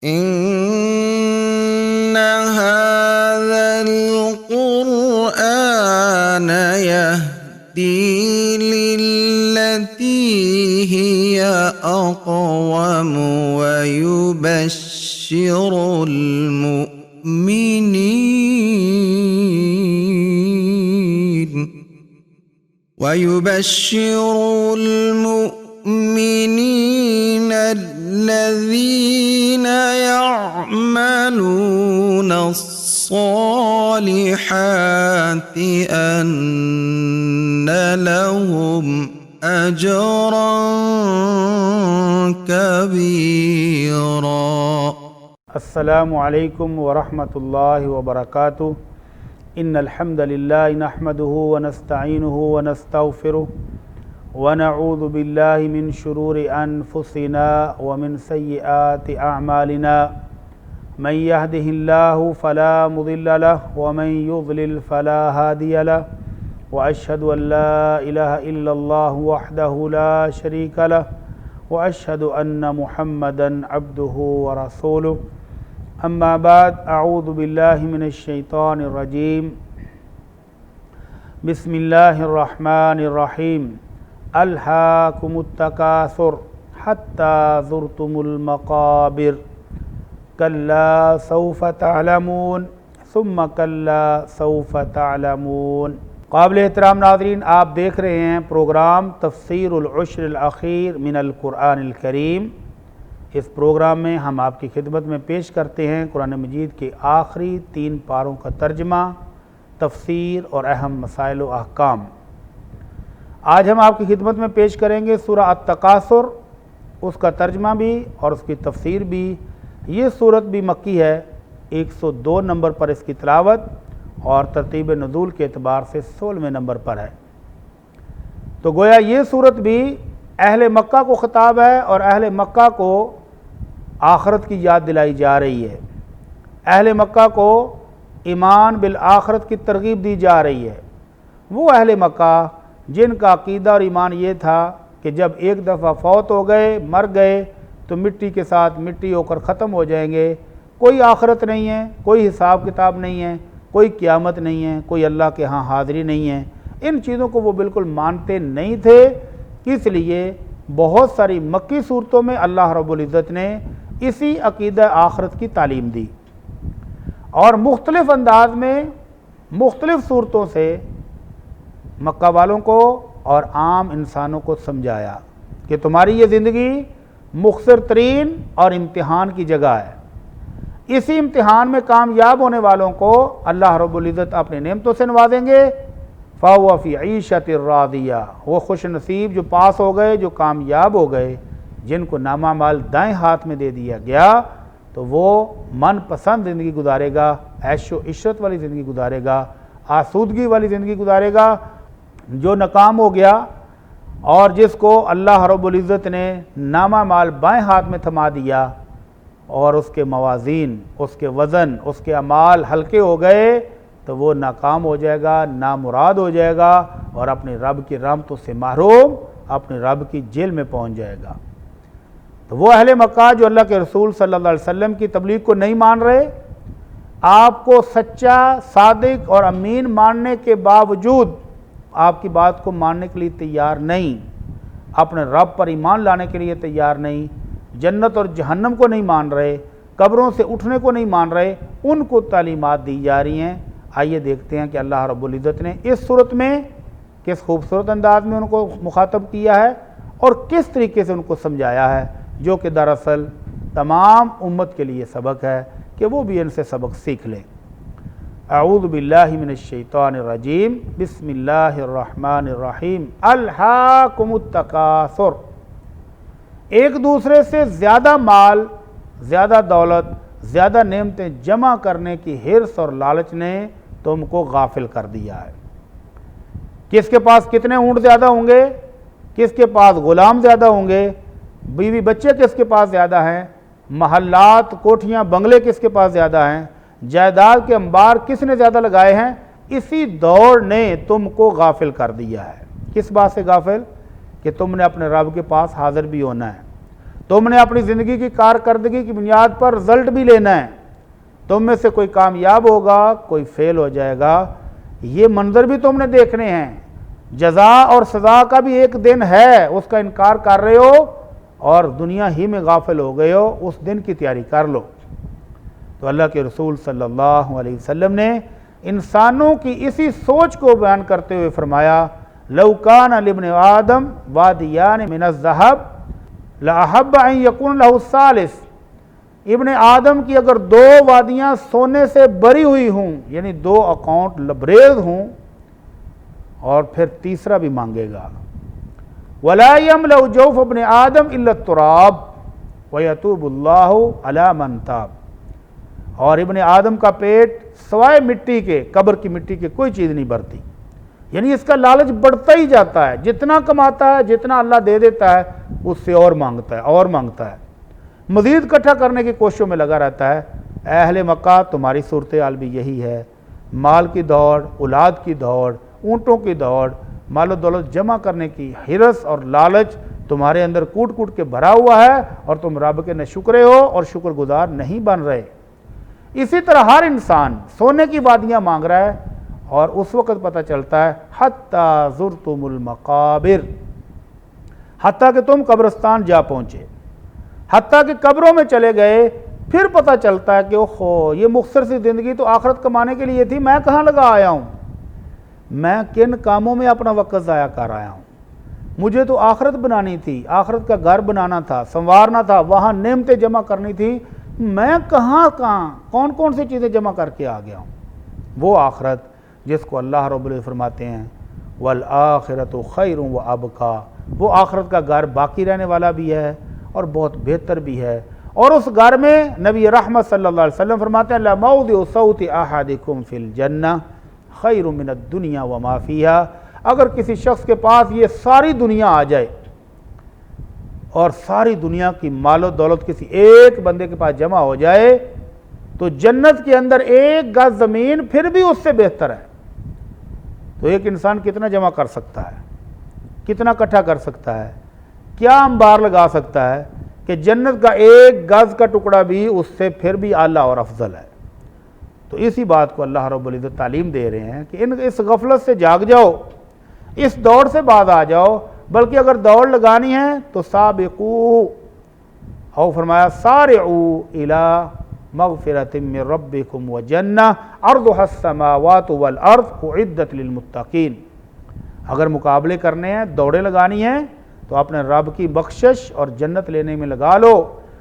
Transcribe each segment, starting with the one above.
إن هذا القرآن يهدي للتي هي أقوم ويبشر المؤمنين الذين يعملون الصالحات أن لهم أجرا كبيرا. السلام علیکم ورحمۃ اللہ وبرکاتہ. ان الحمد للہ نحمده ونستعینه ونستغفره ونعوذ باللہ من شرور انفسنا ومن سیئات اعمالنا من يهده الله فلا مضل له ومن يضلل فلا هادي له واشهد ان لا اله الا الله وحده لا شريك له واشهد ان محمدا عبده ورسوله. اما بعد، اعوذ باللہ من الشیطان الرجیم. بسم اللہ الرحمن الرحیم. الہاکم التکاثر حتی زرتم المقابر کلا سوف تعلمون ثم کلا سوف تعلمون. قابل احترام ناظرین، آپ دیکھ رہے ہیں پروگرام تفسیر العشر الاخیر من القرآن الکریم. اس پروگرام میں ہم آپ کی خدمت میں پیش کرتے ہیں قرآن مجید کے آخری 3 پاروں کا ترجمہ، تفسیر اور اہم مسائل و احکام. آج ہم آپ کی خدمت میں پیش کریں گے سورہ التکاثر، اس کا ترجمہ بھی اور اس کی تفسیر بھی. یہ سورت بھی مکی ہے، 102 نمبر پر اس کی تلاوت اور ترتیب نزول کے اعتبار سے 16ویں نمبر پر ہے. تو گویا یہ سورت بھی اہل مکہ کو خطاب ہے اور اہل مکہ کو آخرت کی یاد دلائی جا رہی ہے. اہل مکہ کو ایمان بالآخرت کی ترغیب دی جا رہی ہے. وہ اہل مکہ جن کا عقیدہ اور ایمان یہ تھا کہ جب ایک دفعہ فوت ہو گئے، مر گئے تو مٹی کے ساتھ مٹی ہو کر ختم ہو جائیں گے. کوئی آخرت نہیں ہے، کوئی حساب کتاب نہیں ہے، کوئی قیامت نہیں ہے، کوئی اللہ کے ہاں حاضری نہیں ہے. ان چیزوں کو وہ بالکل مانتے نہیں تھے. اس لیے بہت ساری مکی صورتوں میں اللہ رب العزت نے اسی عقیدہ آخرت کی تعلیم دی اور مختلف انداز میں مختلف صورتوں سے مکہ والوں کو اور عام انسانوں کو سمجھایا کہ تمہاری یہ زندگی مختصر ترین اور امتحان کی جگہ ہے. اسی امتحان میں کامیاب ہونے والوں کو اللہ رب العزت اپنے نعمتوں سے نوازیں گے. فَهُوَ فِي عِيشَةٍ رَاضِيَةٍ. وہ خوش نصیب جو پاس ہو گئے، جو کامیاب ہو گئے، جن کو نامہ مال دائیں ہاتھ میں دے دیا گیا، تو وہ من پسند زندگی گزارے گا، عیش و عشرت والی زندگی گزارے گا، آسودگی والی زندگی گزارے گا. جو ناکام ہو گیا اور جس کو اللہ رب العزت نے نامہ مال بائیں ہاتھ میں تھما دیا اور اس کے موازین، اس کے وزن، اس کے اعمال ہلکے ہو گئے، تو وہ ناکام ہو جائے گا، نامراد ہو جائے گا اور اپنے رب کی رحمتوں سے محروم اپنے رب کی جیل میں پہنچ جائے گا. تو وہ اہل مکہ جو اللہ کے رسول صلی اللہ علیہ وسلم کی تبلیغ کو نہیں مان رہے، آپ کو سچا، صادق اور امین ماننے کے باوجود آپ کی بات کو ماننے کے لیے تیار نہیں، اپنے رب پر ایمان لانے کے لیے تیار نہیں، جنت اور جہنم کو نہیں مان رہے، قبروں سے اٹھنے کو نہیں مان رہے، ان کو تعلیمات دی جا رہی ہیں. آئیے دیکھتے ہیں کہ اللہ رب العزت نے اس صورت میں کس خوبصورت انداز میں ان کو مخاطب کیا ہے اور کس طریقے سے ان کو سمجھایا ہے، جو کہ دراصل تمام امت کے لیے سبق ہے کہ وہ بھی ان سے سبق سیکھ لیں. اعوذ باللہ من الشیطان الرجیم. بسم اللہ الرحمن الرحیم. الہاکم التکاثر. ایک دوسرے سے زیادہ مال، زیادہ دولت، زیادہ نعمتیں جمع کرنے کی حرص اور لالچ نے تم کو غافل کر دیا ہے. کس کے پاس کتنے اونٹ زیادہ ہوں گے، کس کے پاس غلام زیادہ ہوں گے، بیوی بچے کس کے پاس زیادہ ہیں، محلات، کوٹھیاں، بنگلے کس کے پاس زیادہ ہیں، جائیداد کے انبار کس نے زیادہ لگائے ہیں، اسی دوڑ نے تم کو غافل کر دیا ہے. کس بات سے غافل؟ کہ تم نے اپنے رب کے پاس حاضر بھی ہونا ہے. تم نے اپنی زندگی کی کارکردگی کی بنیاد پر رزلٹ بھی لینا ہے، تم میں سے کوئی کامیاب ہوگا، کوئی فیل ہو جائے گا، یہ منظر بھی تم نے دیکھنے ہیں، جزا اور سزا کا بھی ایک دن ہے، اس کا انکار کر رہے ہو اور دنیا ہی میں غافل ہو گئے ہو، اس دن کی تیاری کر لو۔ تو اللہ کے رسول صلی اللہ علیہ وسلم نے انسانوں کی اسی سوچ کو بیان کرتے ہوئے فرمایا لو کان لابن آدم وادیان من الذهب لاحب ان یکون له الثالث، ابن آدم کی اگر دو وادیاں سونے سے بری ہوئی ہوں، یعنی دو اکاؤنٹ لبریز ہوں، اور پھر تیسرا بھی مانگے گا، ولا یملأ جوف ابن آدم الا التراب ویتوب اللہ علی من تاب، اور ابن آدم کا پیٹ سوائے مٹی کے، قبر کی مٹی کے کوئی چیز نہیں بھرتی، یعنی اس کا لالچ بڑھتا ہی جاتا ہے، جتنا کماتا ہے، جتنا اللہ دے دیتا ہے، اس سے اور مانگتا ہے اور مانگتا ہے، مزید اکٹھا کرنے کی کوششوں میں لگا رہتا ہے۔ اے اہل مکہ، تمہاری صورتحال بھی یہی ہے، مال کی دوڑ، اولاد کی دوڑ، اونٹوں کی دوڑ، مال و دولت جمع کرنے کی حرص اور لالچ تمہارے اندر کوٹ کوٹ کے بھرا ہوا ہے، اور تم رب کے ناشکرے ہو اور شکر گزار نہیں بن رہے۔ اسی طرح ہر انسان سونے کی وادیاں مانگ رہا ہے، اور اس وقت پتہ چلتا ہے حتی زرتم المقابر، حتیٰ کہ تم قبرستان جا پہنچے، حتیٰ کہ قبروں میں چلے گئے، پھر پتہ چلتا ہے کہ اوہو یہ مختصر سی زندگی تو آخرت کمانے کے لیے تھی، میں کہاں لگا آیا ہوں، میں کن کاموں میں اپنا وقت ضائع کر آیا ہوں، مجھے تو آخرت بنانی تھی، آخرت کا گھر بنانا تھا، سنوارنا تھا، وہاں نعمتیں جمع کرنی تھی، میں کہاں کون کون سی چیزیں جمع کر کے آ گیا ہوں۔ وہ آخرت جس کو اللہ رب العزت فرماتے ہیں وَالْآخِرَةُ خَيْرٌ وَأَبْقَىٰ، وہ آخرت کا گھر باقی رہنے والا بھی ہے اور بہت بہتر بھی ہے، اور اس گھر میں نبی رحمت صلی اللہ علیہ وسلم فرماتے ہیں لَمَوْضِعُ صَوْتِ أَحَدِكُمْ فِي الْجَنَّةِ خَيْرٌ مِنَ الدُّنْيَا وَمَا فِيهَا، اگر کسی شخص کے پاس یہ ساری دنیا آ جائے اور ساری دنیا کی مال و دولت کسی ایک بندے کے پاس جمع ہو جائے تو جنت کے اندر ایک گز زمین پھر بھی اس سے بہتر ہے۔ تو ایک انسان کتنا جمع کر سکتا ہے، کتنا اکٹھا کر سکتا ہے، کیا انبار لگا سکتا ہے کہ جنت کا ایک گز کا ٹکڑا بھی اس سے پھر بھی اعلیٰ اور افضل ہے۔ تو اسی بات کو اللہ رب العزت تعلیم دے رہے ہیں کہ اس غفلت سے جاگ جاؤ، اس دوڑ سے باز آ جاؤ، بلکہ اگر دوڑ لگانی ہے تو سابقو، اور فرمایا سارعو الی مغفرۃ من ربکم وجنہ عرضها السماوات والارض اعدت للمتقین، اگر مقابلے کرنے ہیں، دوڑیں لگانی ہیں تو اپنے رب کی بخشش اور جنت لینے میں لگا لو۔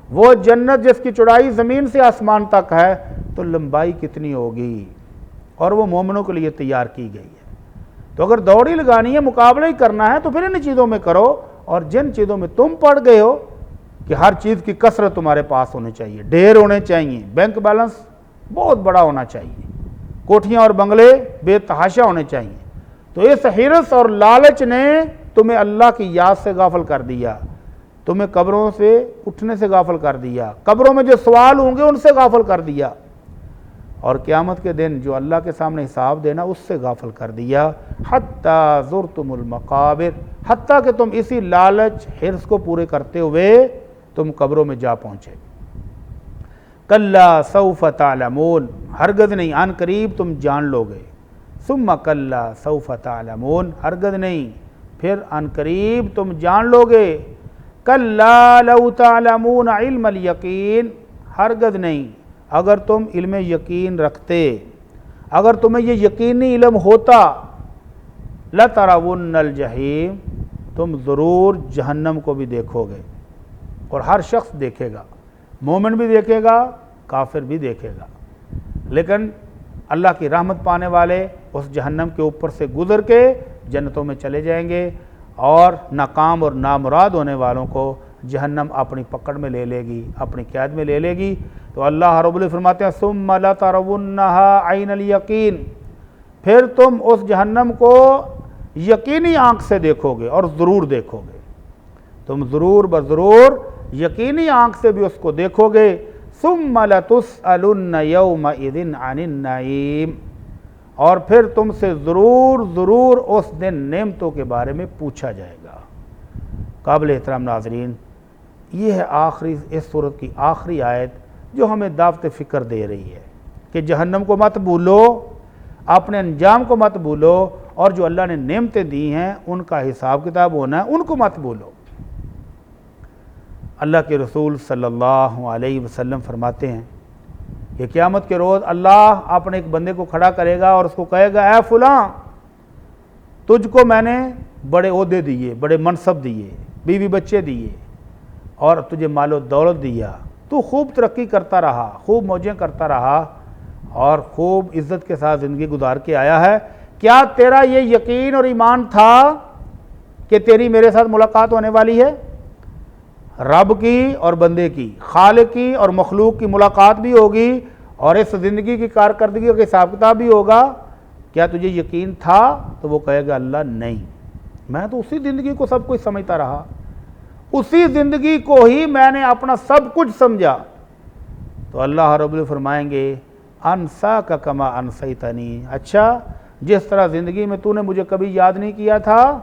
وہ جنت جس کی چوڑائی زمین سے آسمان تک ہے تو لمبائی کتنی ہوگی، اور وہ مومنوں کے لیے تیار کی گئی ہے۔ تو اگر دوڑی لگانی ہے، مقابلہ ہی کرنا ہے تو پھر ان چیزوں میں کرو، اور جن چیزوں میں تم پڑ گئے ہو کہ ہر چیز کی کثرت تمہارے پاس ہونی چاہیے، ڈھیر ہونے چاہیے، بینک بیلنس بہت بڑا ہونا چاہیے، کوٹھیاں اور بنگلے بے تحاشا ہونے چاہیے، تو اس حرص اور لالچ نے تمہیں اللہ کی یاد سے غافل کر دیا، تمہیں قبروں سے اٹھنے سے غافل کر دیا، قبروں میں جو سوال ہوں گے ان سے غافل کر دیا، اور قیامت کے دن جو اللہ کے سامنے حساب دینا اس سے غافل کر دیا۔ حتیٰ زرتم المقابر، حتیٰ کہ تم اسی لالچ حرص کو پورے کرتے ہوئے تم قبروں میں جا پہنچے۔ کلا سوف تعلمون، ہرگز نہیں، عن قریب تم جان لو گے، ثم کلا سوف تعلمون، ہرگز نہیں، پھر عن قریب تم جان لو گے، کلا لو تعلمون علم الیقین، ہرگز نہیں، اگر تم علم یقین رکھتے، اگر تمہیں یہ یقینی علم ہوتا، لَتَرَوُنَّ الْجَحِيمَ، تم ضرور جہنم کو بھی دیکھو گے، اور ہر شخص دیکھے گا، مومن بھی دیکھے گا، کافر بھی دیکھے گا، لیکن اللہ کی رحمت پانے والے اس جہنم کے اوپر سے گزر کے جنتوں میں چلے جائیں گے، اور ناکام اور نامراد ہونے والوں کو جہنم اپنی پکڑ میں لے لے گی، اپنی قید میں لے لے گی۔ تو اللہ رب العزت فرماتے ہیں ثم لترونها عین الیقین، پھر تم اس جہنم کو یقینی آنکھ سے دیکھو گے، اور ضرور دیکھو گے، تم ضرور بضرور یقینی آنکھ سے بھی اس کو دیکھو گے۔ ثم لتسألن یومئذ عن النعیم، اور پھر تم سے ضرور اس دن نعمتوں کے بارے میں پوچھا جائے گا۔ قابل احترام ناظرین، یہ ہے آخری اس صورت کی آخری آیت جو ہمیں دعوت فکر دے رہی ہے کہ جہنم کو مت بھولو، اپنے انجام کو مت بھولو، اور جو اللہ نے نعمتیں دی ہیں ان کا حساب کتاب ہونا ہے، ان کو مت بھولو۔ اللہ کے رسول صلی اللہ علیہ وسلم فرماتے ہیں کہ قیامت کے روز اللہ اپنے ایک بندے کو کھڑا کرے گا اور اس کو کہے گا، اے فلاں، تجھ کو میں نے بڑے عہدے دیے، بڑے منصب دیے، بیوی بچے دیے، اور تجھے مال و دولت دیا، تو خوب ترقی کرتا رہا، خوب موجیں کرتا رہا اور خوب عزت کے ساتھ زندگی گزار کے آیا ہے، کیا تیرا یہ یقین اور ایمان تھا کہ تیری میرے ساتھ ملاقات ہونے والی ہے؟ رب کی اور بندے کی، خالق کی اور مخلوق کی ملاقات بھی ہوگی، اور اس زندگی کی کارکردگی کا حساب کتاب بھی ہوگا، کیا تجھے یقین تھا؟ تو وہ کہے گا، اللہ نہیں، میں تو اسی زندگی کو سب کچھ سمجھتا رہا، اسی زندگی کو ہی میں نے اپنا سب کچھ سمجھا۔ تو اللہ رب العزت فرمائیں گے، انسا کا کما انسیتنی، اچھا جس طرح زندگی میں تو نے مجھے کبھی یاد نہیں کیا تھا،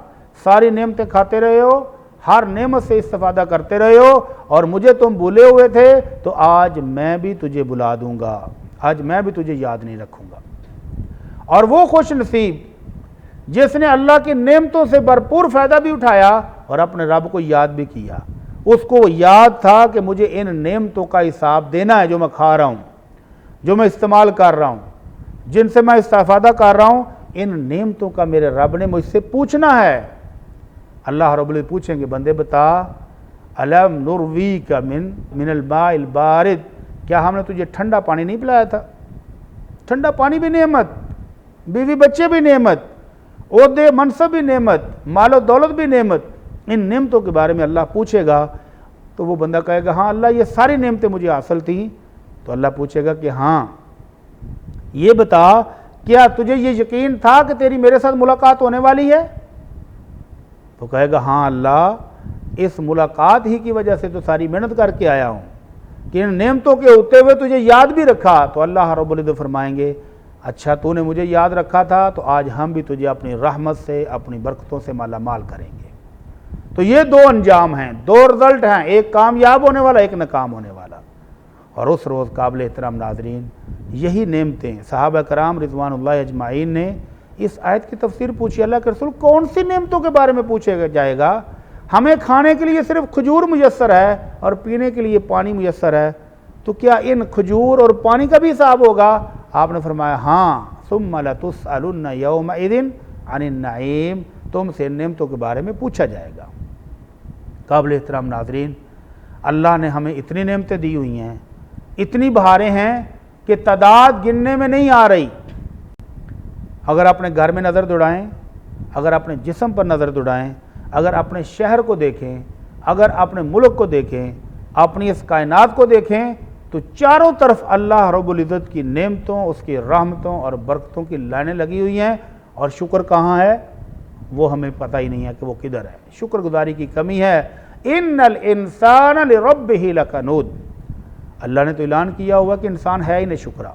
ساری نعمتیں کھاتے رہے ہو، ہر نعمت سے استفادہ کرتے رہے ہو، اور مجھے تم بھولے ہوئے تھے، تو آج میں بھی تجھے بلا دوں گا، آج میں بھی تجھے یاد نہیں رکھوں گا۔ اور وہ خوش نصیب جس نے اللہ کی نعمتوں سے بھرپور فائدہ بھی اٹھایا اور اپنے رب کو یاد بھی کیا، اس کو یاد تھا کہ مجھے ان نعمتوں کا حساب دینا ہے جو میں کھا رہا ہوں، جو میں استعمال کر رہا ہوں، جن سے میں استفادہ کر رہا ہوں، ان نعمتوں کا میرے رب نے مجھ سے پوچھنا ہے۔ اللہ رب العزت پوچھیں گے، بندے بتا، الم نرویک من الماء البارد، کیا ہم نے تجھے ٹھنڈا پانی نہیں پلایا تھا؟ ٹھنڈا پانی بھی نعمت، بیوی بچے بھی نعمت، عہدے منصب بھی نعمت، مال و دولت بھی نعمت، ان نعمتوں کے بارے میں اللہ پوچھے گا۔ تو وہ بندہ کہے گا، ہاں اللہ یہ ساری نعمتیں مجھے حاصل تھیں۔ تو اللہ پوچھے گا کہ ہاں یہ بتا، کیا تجھے یہ یقین تھا کہ تیری میرے ساتھ ملاقات ہونے والی ہے؟ تو کہے گا، ہاں اللہ اس ملاقات ہی کی وجہ سے تو ساری محنت کر کے آیا ہوں کہ ان نعمتوں کے ہوتے ہوئے تجھے یاد بھی رکھا۔ تو اللہ رب العزت فرمائیں گے، اچھا تو نے مجھے یاد رکھا تھا، تو آج ہم بھی تجھے اپنی رحمت سے، اپنی برکتوں سے مالا مال کریں گے۔ تو یہ دو انجام ہیں، دو رزلٹ ہیں، ایک کامیاب ہونے والا، ایک ناکام ہونے والا۔ اور اس روز قابل احترام ناظرین، یہی نعمتیں صحابہ کرام رضوان اللہ اجمعین نے اس آیت کی تفسیر پوچھی، اللہ کے رسول کون سی نعمتوں کے بارے میں پوچھے جائے گا؟ ہمیں کھانے کے لیے صرف کھجور میسر ہے اور پینے کے لیے پانی میسر ہے، تو کیا ان کھجور اور پانی کا بھی حساب ہوگا؟ آپ نے فرمایا، ہاں، ثم لتسألن یومئذ عن النعیم، تم سے نعمتوں کے بارے میں پوچھا جائے گا۔ قابل احترام ناظرین، اللہ نے ہمیں اتنی نعمتیں دی ہوئی ہیں، اتنی بہاریں ہیں کہ تعداد گننے میں نہیں آ رہی۔ اگر اپنے گھر میں نظر دوڑائیں، اگر اپنے جسم پر نظر دوڑائیں، اگر اپنے شہر کو دیکھیں، اگر اپنے ملک کو دیکھیں، اپنی اس کائنات کو دیکھیں، تو چاروں طرف اللہ رب العزت کی نعمتوں، اس کی رحمتوں اور برکتوں کی لائنیں لگی ہوئی ہیں، اور شکر کہاں ہے وہ ہمیں پتہ ہی نہیں ہے کہ وہ کدھر ہے۔ شکر گزاری کی کمی ہے۔ ان الانسان لربہ لکنود، اللہ نے تو اعلان کیا ہوا کہ انسان ہے ہی نہیں شکرا۔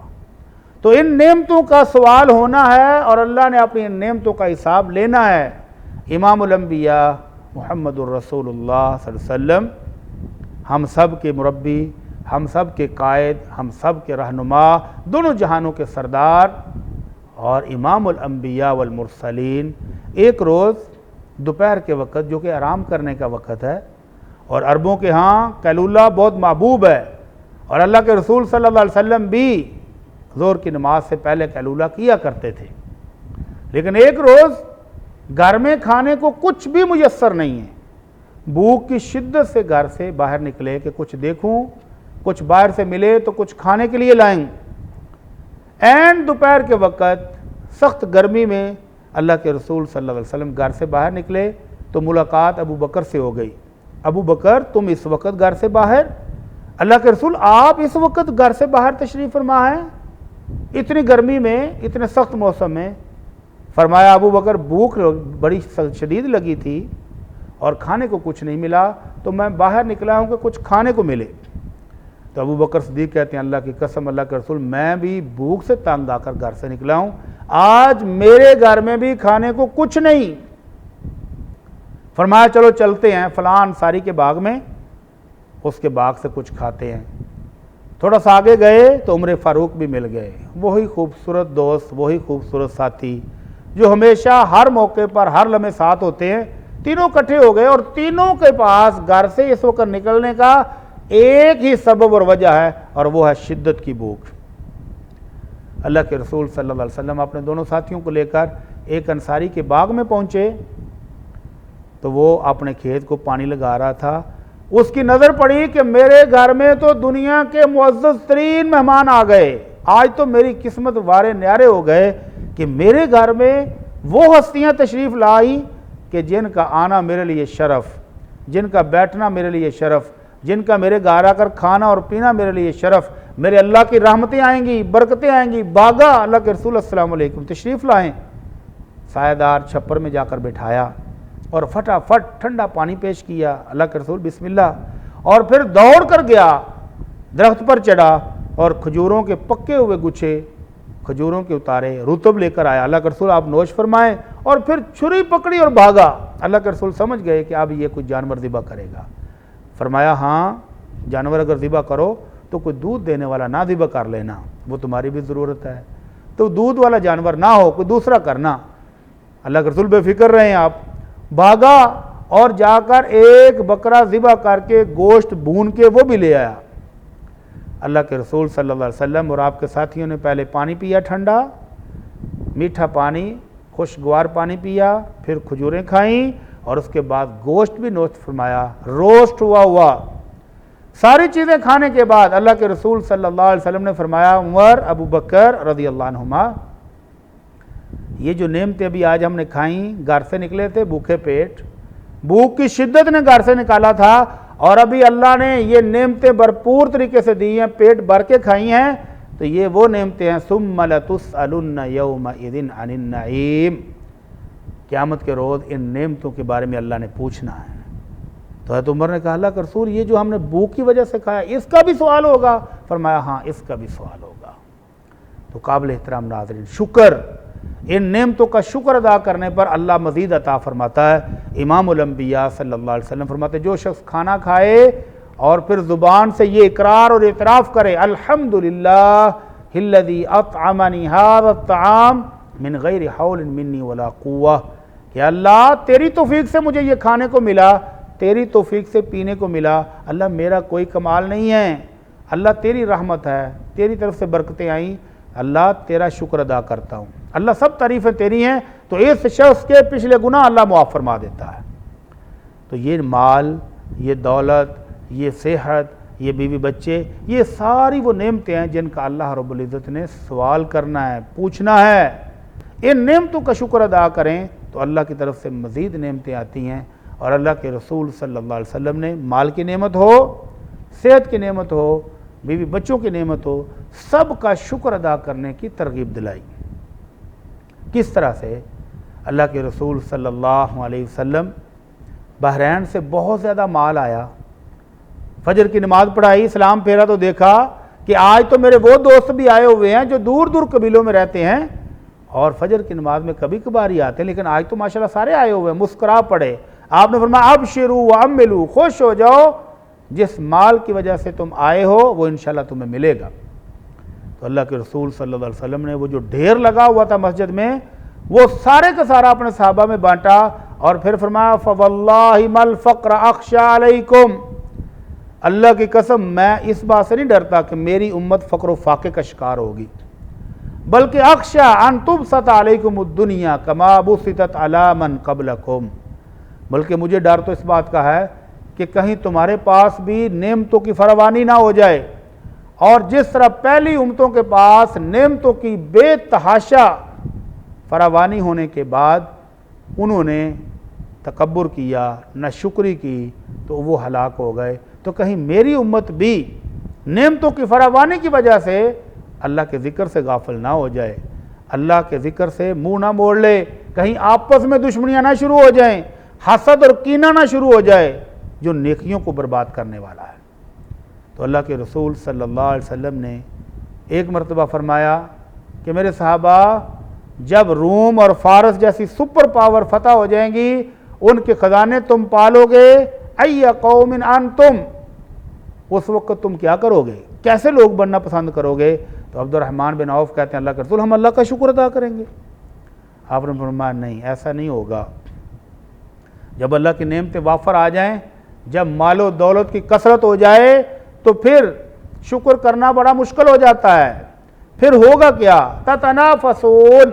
تو ان نعمتوں کا سوال ہونا ہے اور اللہ نے اپنی ان نعمتوں کا حساب لینا ہے۔ امام الانبیاء محمد الرسول اللہ صلی اللہ علیہ وسلم، ہم سب کے مربی، ہم سب کے قائد، ہم سب کے رہنما، دونوں جہانوں کے سردار اور امام الانبیاء والمرسلین، ایک روز دوپہر کے وقت جو کہ آرام کرنے کا وقت ہے، اور عربوں کے ہاں قیلولہ بہت محبوب ہے، اور اللہ کے رسول صلی اللہ علیہ وسلم بھی ظہر کی نماز سے پہلے قیلولہ کیا کرتے تھے، لیکن ایک روز گھر میں کھانے کو کچھ بھی میسر نہیں ہے، بھوک کی شدت سے گھر سے باہر نکلے کہ کچھ دیکھوں، کچھ باہر سے ملے تو کچھ کھانے کے لیے لائیں۔ عین دوپہر کے وقت سخت گرمی میں اللہ کے رسول صلی اللہ علیہ وسلم گھر سے باہر نکلے تو ملاقات ابو بکر سے ہو گئی۔ ابو بکر، تم اس وقت گھر سے باہر؟ اللہ کے رسول آپ اس وقت گھر سے باہر تشریف فرما ہیں اتنی گرمی میں، اتنے سخت موسم میں؟ فرمایا، ابو بکر بھوک بڑی شدید لگی تھی اور کھانے کو کچھ نہیں ملا، تو میں باہر نکلا ہوں کہ کچھ کھانے کو ملے۔ تو ابو بکر صدیق کہتے ہیں، اللہ کی قسم اللہ کے رسول، میں بھی بھوک سے تنگ آ کر گھر سے نکلا ہوں، آج میرے گھر میں بھی کھانے کو کچھ نہیں۔ فرمایا چلو چلتے ہیں فلاں انصاری کے باغ میں، اس کے باغ سے کچھ کھاتے ہیں۔ تھوڑا سا آگے گئے تو عمر فاروق بھی مل گئے، وہی خوبصورت دوست، وہی خوبصورت ساتھی جو ہمیشہ ہر موقع پر ہر لمحے ساتھ ہوتے ہیں۔ تینوں اکٹھے ہو گئے اور تینوں کے پاس گھر سے اس وقت نکلنے کا ایک ہی سبب اور وجہ ہے، اور وہ ہے شدت کی بھوک۔ اللہ کے رسول صلی اللہ علیہ وسلم اپنے دونوں ساتھیوں کو لے کر ایک انصاری کے باغ میں پہنچے تو وہ اپنے کھیت کو پانی لگا رہا تھا۔ اس کی نظر پڑی کہ میرے گھر میں تو دنیا کے معزز ترین مہمان آ گئے، آج تو میری قسمت وارے نیارے ہو گئے کہ میرے گھر میں وہ ہستیاں تشریف لائی کہ جن کا آنا میرے لیے شرف، جن کا بیٹھنا میرے لیے شرف، جن کا میرے گھر آ کر کھانا اور پینا میرے لیے شرف۔ میرے اللہ کی رحمتیں آئیں گی، برکتیں آئیں گی۔ باغا اللہ کے رسول السلام علیکم تشریف لائیں۔ سایہ دار چھپر میں جا کر بٹھایا اور فٹافٹ ٹھنڈا پانی پیش کیا۔ اللہ کے رسول بسم اللہ، اور پھر دوڑ کر گیا، درخت پر چڑھا اور کھجوروں کے پکے ہوئے گچھے کھجوروں کے اتارے، رطب لے کر آیا۔ اللہ کے رسول آپ نوش فرمائیں، اور پھر چھری پکڑی اور بھاگا۔ اللہ کے رسول سمجھ گئے کہ اب یہ کوئی جانور ذبح کرے گا۔ فرمایا ہاں، جانور اگر ذبح کرو تو کوئی دودھ دینے والا نہ ذبح کر لینا، وہ تمہاری بھی ضرورت ہے، تو دودھ والا جانور نہ ہو، کوئی دوسرا کرنا۔ اللہ کے رسول بے فکر رہے ہیں آپ۔ بھاگا اور جا کر ایک بکرا ذبح کر کے گوشت بھون کے وہ بھی لے آیا۔ اللہ کے رسول صلی اللہ علیہ وسلم اور آپ کے ساتھیوں نے پہلے پانی پیا، ٹھنڈا میٹھا پانی، خوشگوار پانی پیا، پھر کھجوریں کھائیں، اور اس کے بعد گوشت بھی نوش فرمایا، روسٹ ہوا۔ ساری چیزیں کھانے کے بعد اللہ کے رسول صلی اللہ علیہ وسلم نے فرمایا عمر، ابو بکر رضی اللہ عنہما، یہ جو نعمتیں ابھی آج ہم نے کھائیں، گھر سے نکلے تھے بھوکے پیٹ، بھوک کی شدت نے گھر سے نکالا تھا، اور ابھی اللہ نے یہ نعمتیں بھرپور طریقے سے دی ہیں، پیٹ بھر کے کھائی ہیں، تو یہ وہ نعمتیں ہیں ثم لتسألن یومئذ عن النعیم، قیامت کے روز ان نعمتوں کے بارے میں اللہ نے پوچھنا ہے۔ تو حضرت عمر نے کہا اللہ کا رسول یہ جو ہم نے بھوک کی وجہ سے کھایا اس کا بھی سوال ہوگا؟ فرمایا ہاں، اس کا بھی سوال ہوگا۔ تو قابل احترام ناظرین، شکر، ان نعمتوں کا شکر ادا کرنے پر اللہ مزید عطا فرماتا ہے۔ امام الانبیاء صلی اللہ علیہ وسلم فرماتے ہیں جو شخص کھانا کھائے اور پھر زبان سے یہ اقرار اور اعتراف کرے الحمدللہ الذی اطعمنی ھذا الطعام من غیر حول منی ولا قوہ، کہ اللہ تیری توفیق سے مجھے یہ کھانے کو ملا، تیری توفیق سے پینے کو ملا، اللہ میرا کوئی کمال نہیں ہے، اللہ تیری رحمت ہے، تیری طرف سے برکتیں آئیں، اللہ تیرا شکر ادا کرتا ہوں، اللہ سب تعریفیں تیری ہیں، تو اس شخص کے پچھلے گناہ اللہ معاف فرما دیتا ہے۔ تو یہ مال، یہ دولت، یہ صحت، یہ بیوی بچے، یہ ساری وہ نعمتیں ہیں جن کا اللہ رب العزت نے سوال کرنا ہے، پوچھنا ہے۔ ان نعمتوں کا شکر ادا کریں تو اللہ کی طرف سے مزید نعمتیں آتی ہیں، اور اللہ کے رسول صلی اللہ علیہ وسلم نے مال کی نعمت ہو، صحت کی نعمت ہو، بیوی بچوں کی نعمت ہو، سب کا شکر ادا کرنے کی ترغیب دلائی۔ کس طرح سے؟ اللہ کے رسول صلی اللہ علیہ وسلم بحرین سے بہت زیادہ مال آیا، فجر کی نماز پڑھائی، سلام پھیرا تو دیکھا کہ آج تو میرے وہ دوست بھی آئے ہوئے ہیں جو دور دور قبیلوں میں رہتے ہیں اور فجر کی نماز میں کبھی کبھار ہی آتے ہیں، لیکن آج تو ماشاءاللہ سارے آئے ہوئے ہیں، مسکرا پڑے۔ آپ نے فرمایا ابشروا واملوا، خوش ہو جاؤ، جس مال کی وجہ سے تم آئے ہو وہ انشاءاللہ تمہیں ملے گا۔ تو اللہ کے رسول صلی اللہ علیہ وسلم نے وہ جو ڈھیر لگا ہوا تھا مسجد میں، وہ سارے کا سارا اپنے صحابہ میں بانٹا، اور پھر فرمایا فواللہ ما الفقر اخشی علیکم، اللہ کی قسم میں اس بات سے نہیں ڈرتا کہ میری امت فقر و فاقے کا شکار ہوگی، بلکہ اخشی ان تبسط علیکم الدنیا کما بسطت علی من قبلکم، بلکہ مجھے ڈر تو اس بات کا ہے کہ کہیں تمہارے پاس بھی نعمتوں کی فراوانی نہ ہو جائے، اور جس طرح پہلی امتوں کے پاس نعمتوں کی بے تحاشا فراوانی ہونے کے بعد انہوں نے تکبر کیا، ناشکری کی، تو وہ ہلاک ہو گئے، تو کہیں میری امت بھی نعمتوں کی فراوانی کی وجہ سے اللہ کے ذکر سے غافل نہ ہو جائے، اللہ کے ذکر سے منہ نہ موڑ لے، کہیں آپس میں دشمنیاں نہ شروع ہو جائیں، حسد اور کینہ نہ شروع ہو جائے جو نیکیوں کو برباد کرنے والا ہے۔ تو اللہ کے رسول صلی اللہ علیہ وسلم نے ایک مرتبہ فرمایا کہ میرے صحابہ جب روم اور فارس جیسی سپر پاور فتح ہو جائیں گی، ان کے خزانے تم پالو گے، ای قوم انتم، اس وقت تم کیا کرو گے؟ کیسے لوگ بننا پسند کرو گے؟ تو عبد الرحمن بن عوف کہتے ہیں اللہ کے رسول ہم اللہ کا شکر ادا کریں گے۔ آپ نے فرمایا نہیں، ایسا نہیں ہوگا۔ جب اللہ کی نعمتیں وافر آ جائیں، جب مال و دولت کی کثرت ہو جائے تو پھر شکر کرنا بڑا مشکل ہو جاتا ہے۔ پھر ہوگا کیا؟ تتنافسون،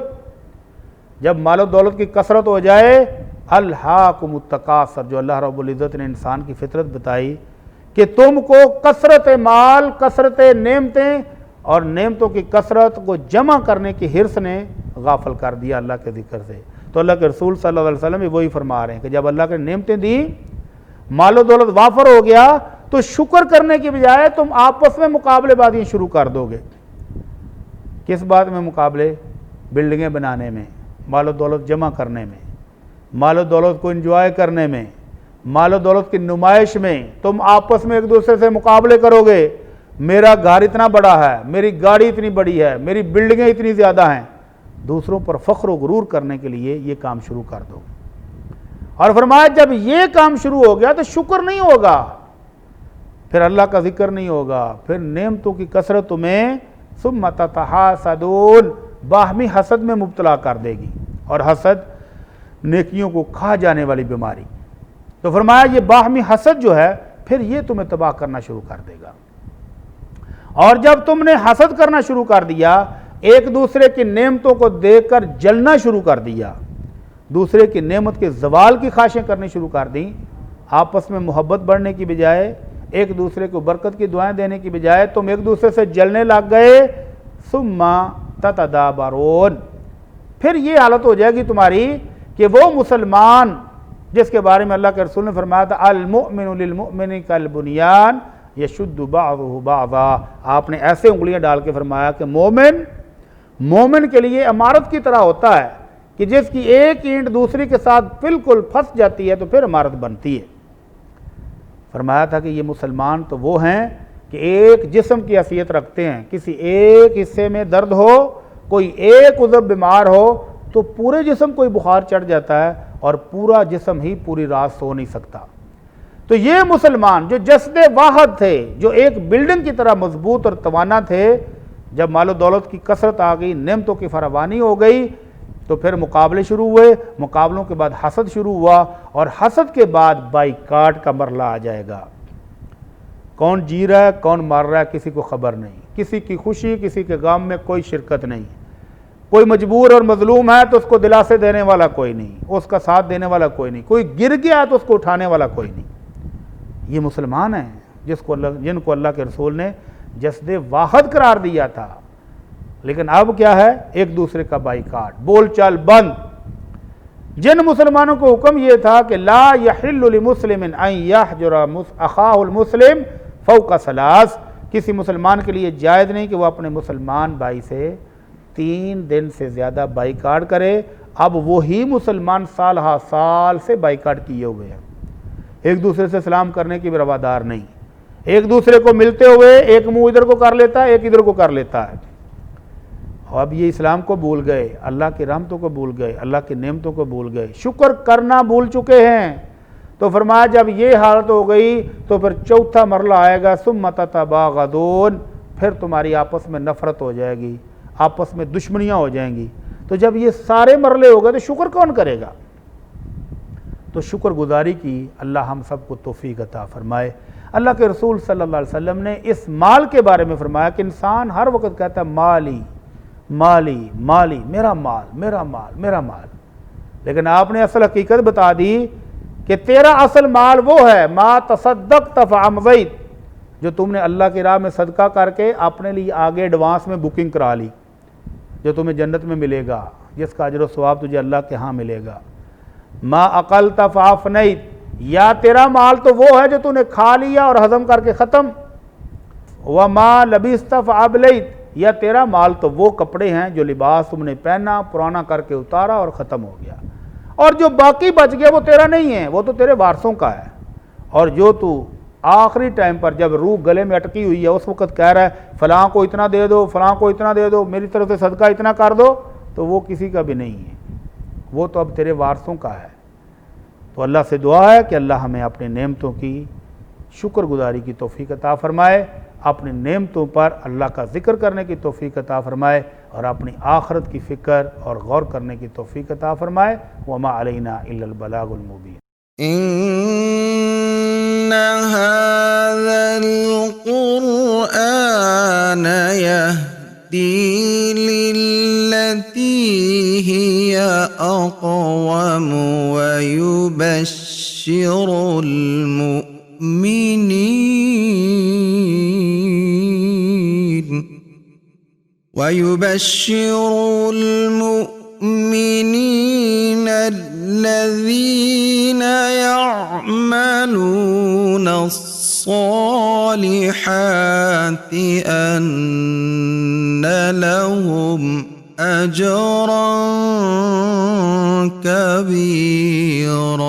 جب مال و دولت کی کثرت ہو جائے، الہاکم التکاثر، جو اللہ رب العزت نے انسان کی فطرت بتائی کہ تم کو کثرت مال، کثرت نعمتیں اور نعمتوں کی کثرت کو جمع کرنے کی حرص نے غافل کر دیا اللہ کے ذکر سے۔ تو اللہ کے رسول صلی اللہ علیہ وسلم بھی وہی فرما رہے ہیں کہ جب اللہ کے نعمتیں دی، مال و دولت وافر ہو گیا، تو شکر کرنے کی بجائے تم آپس میں مقابلے بازیاں شروع کر دو گے۔ کس بات میں مقابلے؟ بلڈنگیں بنانے میں، مال و دولت جمع کرنے میں، مال و دولت کو انجوائے کرنے میں، مال و دولت کی نمائش میں تم آپس میں ایک دوسرے سے مقابلے کرو گے۔ میرا گھر اتنا بڑا ہے، میری گاڑی اتنی بڑی ہے، میری بلڈنگیں اتنی زیادہ ہیں، دوسروں پر فخر و غرور کرنے کے لیے یہ کام شروع کر دو۔ اور فرمایا جب یہ کام شروع ہو گیا تو شکر نہیں ہوگا، پھر اللہ کا ذکر نہیں ہوگا، پھر نعمتوں کی کثرت تمہیں ثم تتحاسدون، باہمی حسد میں مبتلا کر دے گی، اور حسد نیکیوں کو کھا جانے والی بیماری۔ تو فرمایا یہ باہمی حسد جو ہے پھر یہ تمہیں تباہ کرنا شروع کر دے گا۔ اور جب تم نے حسد کرنا شروع کر دیا، ایک دوسرے کی نعمتوں کو دیکھ کر جلنا شروع کر دیا، دوسرے کی نعمت کے زوال کی خواہشیں کرنی شروع کر دیں، آپس میں محبت بڑھنے کی بجائے، ایک دوسرے کو برکت کی دعائیں دینے کی بجائے تم ایک دوسرے سے جلنے لگ گئے، ثم تتدابرون، پھر یہ حالت ہو جائے گی تمہاری کہ وہ مسلمان جس کے بارے میں اللہ کے رسول نے فرمایا تھا المؤمن للمؤمن کالبنیان یشد بعضہ بعضا، آپ نے ایسے انگلیاں ڈال کے فرمایا کہ مومن کے لیے عمارت کی طرح ہوتا ہے کہ جس کی ایک اینٹ دوسری کے ساتھ بالکل پھنس جاتی ہے تو پھر عمارت بنتی ہے۔ فرمایا تھا کہ یہ مسلمان تو وہ ہیں کہ ایک جسم کی حیثیت رکھتے ہیں، کسی ایک حصے میں درد ہو، کوئی ایک عضو بیمار ہو تو پورے جسم کوئی بخار چڑھ جاتا ہے اور پورا جسم ہی پوری رات سو نہیں سکتا۔ تو یہ مسلمان جو جسد واحد تھے، جو ایک بلڈنگ کی طرح مضبوط اور توانا تھے، جب مال و دولت کی کثرت آ گئی، نعمتوں کی فراوانی ہو گئی، تو پھر مقابلے شروع ہوئے، مقابلوں کے بعد حسد شروع ہوا، اور حسد کے بعد بائیکاٹ کا مرحلہ آ جائے گا۔ کون جی رہا ہے کون مر رہا ہے کسی کو خبر نہیں، کسی کی خوشی کسی کے غم میں کوئی شرکت نہیں، کوئی مجبور اور مظلوم ہے تو اس کو دلاسے دینے والا کوئی نہیں، اس کا ساتھ دینے والا کوئی نہیں، کوئی گر گیا تو اس کو اٹھانے والا کوئی نہیں۔ یہ مسلمان ہیں جن کو اللہ کے رسول نے جسد واحد قرار دیا تھا، لیکن اب کیا ہے؟ ایک دوسرے کا بائیکاٹ، بول چال بند۔ جن مسلمانوں کو حکم یہ تھا کہ لا یحل لمسلم ان یحجر اخاہ المسلم فوق ثلاث، کسی مسلمان کے لیے جائز نہیں کہ وہ اپنے مسلمان بھائی سے 3 دن سے زیادہ بائیکاٹ کرے۔ اب وہی مسلمان سال ہا سال سے بائیکاٹ کیے ہوئے ہیں، ایک دوسرے سے سلام کرنے کی بھی روادار نہیں، ایک دوسرے کو ملتے ہوئے ایک منہ ادھر کو کر لیتا ہے ایک ادھر کو کر لیتا ہے۔ اب یہ اسلام کو بھول گئے، اللہ کی رحمتوں کو بھول گئے، اللہ کی نعمتوں کو بھول گئے، شکر کرنا بھول چکے ہیں۔ تو فرمایا جب یہ حالت ہو گئی تو پھر چوتھا مرحلہ آئے گا، ثم تتباغضون، پھر تمہاری آپس میں نفرت ہو جائے گی، آپس میں دشمنیاں ہو جائیں گی۔ تو جب یہ سارے مرحلے ہو گئے تو شکر کون کرے گا؟ تو شکر گزاری کی اللہ ہم سب کو توفیق عطا فرمائے۔ اللہ کے رسول صلی اللہ علیہ وسلم نے اس مال کے بارے میں فرمایا کہ انسان ہر وقت کہتا ہے مالی مالی مالی، میرا مال میرا مال میرا مال، لیکن آپ نے اصل حقیقت بتا دی کہ تیرا اصل مال وہ ہے ما تصدقت فامضیت، جو تم نے اللہ کی راہ میں صدقہ کر کے اپنے لیے آگے ایڈوانس میں بکنگ کرا لی، جو تمہیں جنت میں ملے گا، جس کا اجر و ثواب تجھے اللہ کے ہاں ملے گا۔ ما اقلت فافنیت، یا تیرا مال تو وہ ہے جو تو نے کھا لیا اور ہضم کر کے ختم، وما لبست فابلیت، یا تیرا مال تو وہ کپڑے ہیں جو لباس تم نے پہنا پرانا کر کے اتارا اور ختم ہو گیا، اور جو باقی بچ گیا وہ تیرا نہیں ہے، وہ تو تیرے وارثوں کا ہے۔ اور جو تو آخری ٹائم پر جب روح گلے میں اٹکی ہوئی ہے اس وقت کہہ رہا ہے فلاں کو اتنا دے دو فلاں کو اتنا دے دو، میری طرف سے صدقہ اتنا کر دو، تو وہ کسی کا بھی نہیں ہے، وہ تو اب تیرے وارثوں کا ہے۔ تو اللہ سے دعا ہے کہ اللہ ہمیں اپنی نعمتوں کی شکر گزاری کی توفیق عطا فرمائے، اپنی نعمتوں پر اللہ کا ذکر کرنے کی توفیق عطا فرمائے، اور اپنی آخرت کی فکر اور غور کرنے کی توفیق عطا فرمائے۔ وما علینا الا البلاغ المبین۔ إن هذا القرآن يهدي للتي هي أقوم ويبشر المؤمنين الذين يعملون الصالحات أن لهم أجرا كبيرا۔